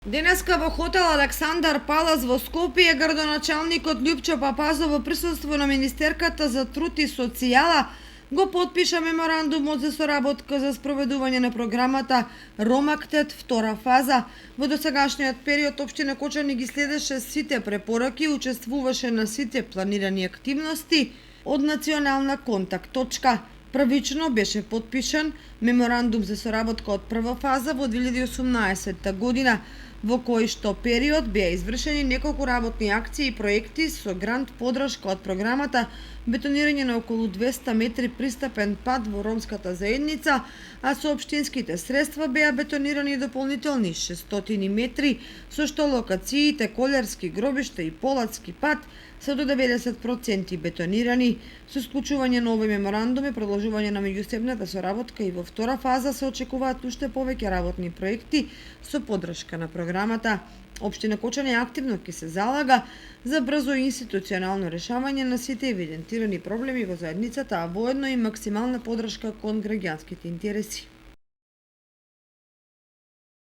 Денеска во хотел Александар Палас во Скопје, градоначалникот Љупчо Папазов во присуство на Министерката за труд и социјала го потпиша меморандумот за соработка за спроведување на програмата Ромактет втора фаза. Во досегашниот период општина Кочани ги следеше сите препораки, учествуваше на сите планирани активности од национална контакт точка. Првично беше потпишан меморандум за соработка од прва фаза во 2018 година, во кој што период беа извршени неколку работни акции и проекти со грант подршка од програмата, бетонирање на околу 200 метри пристапен пат во ромската заедница, а со општинските средства беа бетонирани дополнителни 600 метри, со што локациите Колерски гробиште и Полацки пат се до 90% бетонирани. Со склучување на овој меморандум и продолжување на меѓусебната соработка и во втора фаза се очекуваат уште повеќе работни проекти со поддршка на програмата. Општина Кочани активно ќе се залага за брзо институционално решавање на сите евидентирани проблеми во заедницата, а воедно и максимална поддршка кон граѓанските интереси.